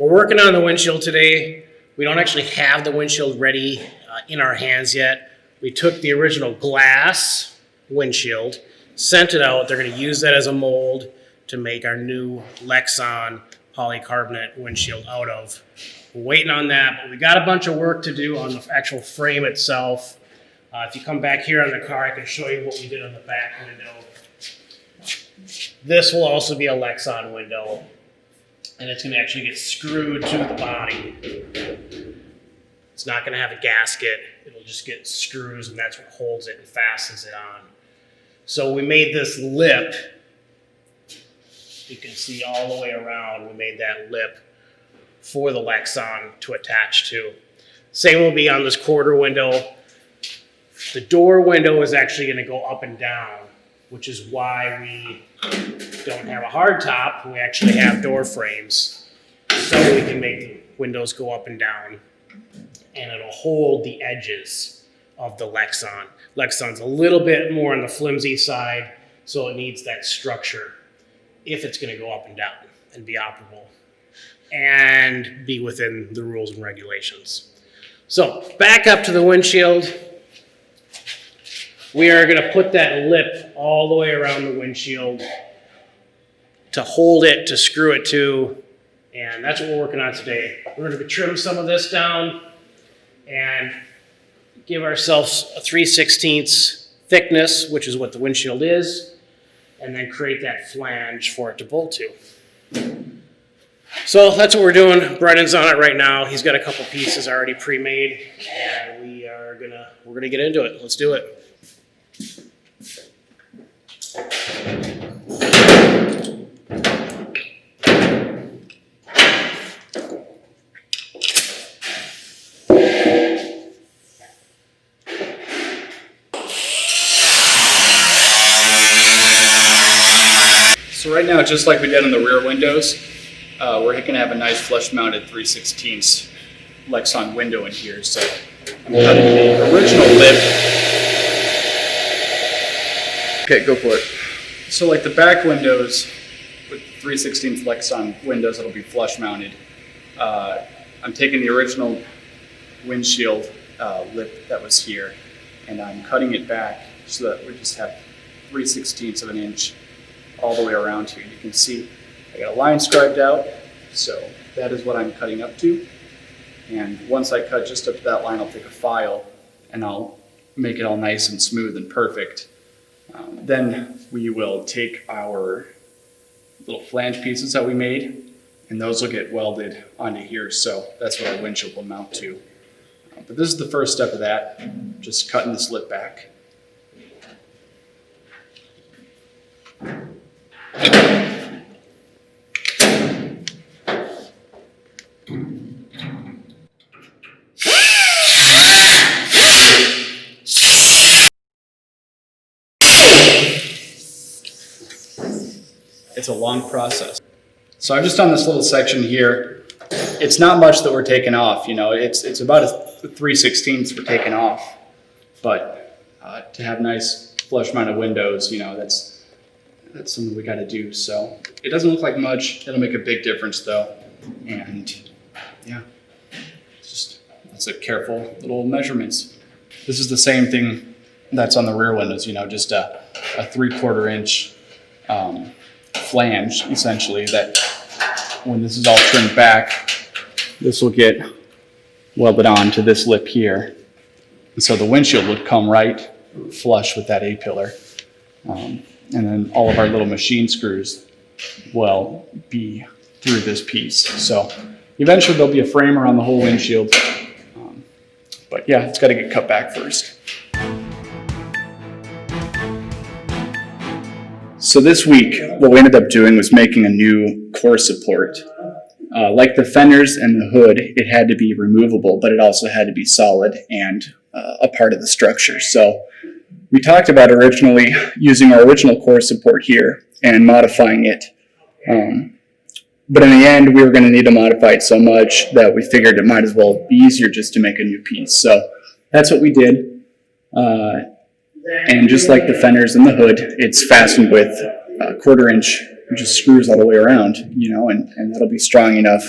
We're working on the windshield today. We don't actually have the windshield ready in our hands yet. We took the original glass windshield, sent it out. They're going to use that as a mold to make our new Lexan polycarbonate windshield out of. We're waiting on that, but we got a bunch of work to do on the actual frame itself. If you come back here on the car, I can show you what we did on the back window. This will also be a Lexan window, and it's going to actually get screwed to the body. It's not going to have a gasket. It'll just get screws, and that's what holds it and fastens it on. So we made this lip. You can see all the way around. We made that lip for the Lexan to attach to. Same will be on this quarter window. The door window is actually going to go up and down, which is why we don't have a hard top. We actually have door frames, so we can make the windows go up and down, and it'll hold the edges of the Lexan. Lexan's a little bit more on the flimsy side, so it needs that structure if it's going to go up and down and be operable and be within the rules and regulations. So back up to the windshield. We are going to put that lip all the way around the windshield to hold it, to screw it to, and that's what we're working on today. We're going to trim some of this down and give ourselves a 3/16 thickness, which is what the windshield is, and then create that flange for it to bolt to. So that's what we're doing. Brennan's on it right now. He's got a couple pieces already pre-made, and we're gonna get into it. Let's do it. So right now, just like we did on the rear windows, we're going to have a nice flush-mounted 3/16 Lexan window in here. So I'm cutting the original lip. Okay, go for it. So like the back windows with 3/16 Lexan windows, it'll be flush-mounted. I'm taking the original windshield lip that was here, and I'm cutting it back so that we just have 3/16 of an inch all the way around here. You can see I got a line scribed out, so that is what I'm cutting up to. And once I cut just up to that line, I'll take a file and I'll make it all nice and smooth and perfect. Then we will take our little flange pieces that we made, and those will get welded onto here, so that's what our windshield will mount to. But this is the first step of that, just cutting this lip back. It's a long process. So I've just done this little section here. It's not much that we're taking off, you know, it's about a 3/16 we're taking off. But to have nice flush mounted windows, you know, that's something we got to do. So it doesn't look like much. It'll make a big difference though. And yeah, it's a careful little measurements. This is the same thing that's on the rear windows, you know, just a 3/4 inch flange, essentially, that when this is all trimmed back, this will get welded on to this lip here. And so the windshield would come right flush with that A-pillar. And then all of our little machine screws will be through this piece. So eventually there'll be a frame around the whole windshield. But yeah, it's got to get cut back first. So this week, what we ended up doing was making a new core support. Like the fenders and the hood, it had to be removable, but it also had to be solid and a part of the structure. So we talked about originally using our original core support here and modifying it. But in the end, we were going to need to modify it so much that we figured it might as well be easier just to make a new piece. So that's what we did. And just like the fenders and the hood, it's fastened with 1/4 inch just screws all the way around, you know, and that'll be strong enough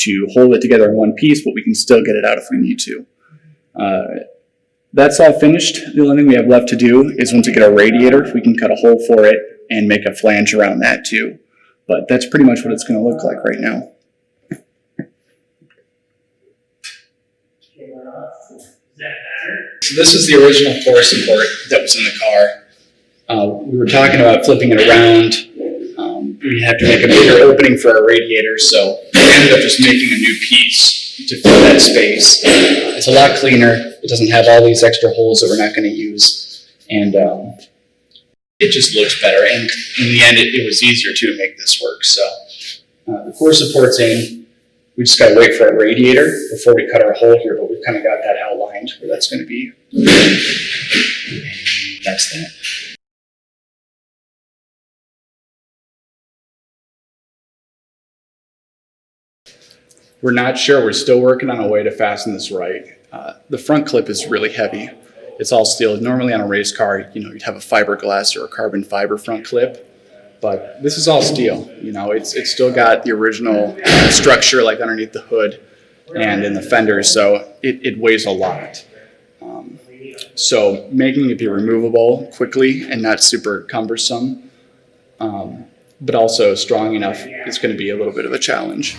to hold it together in one piece, but we can still get it out if we need to. That's all finished. The only thing we have left to do is once we get our radiator, we can cut a hole for it and make a flange around that too. But that's pretty much what it's going to look like right now. So this is the original core support that was in the car. We were talking about flipping it around. We had to make a bigger opening for our radiator, so we ended up just making a new piece to fill that space. It's a lot cleaner. It doesn't have all these extra holes that we're not going to use, and it just looks better. And in the end, it was easier too to make this work. So the core support's in. We just got to wait for our radiator before we cut our hole here, but we've kind of got that outlined where that's going to be. That's that. We're not sure. We're still working on a way to fasten this right. The front clip is really heavy. It's all steel. Normally on a race car, you'd have a fiberglass or a carbon fiber front clip, but this is all steel. It's still got the original structure like underneath the hood and in the fenders, so it weighs a lot. So making it be removable quickly and not super cumbersome, but also strong enough is going to be a little bit of a challenge.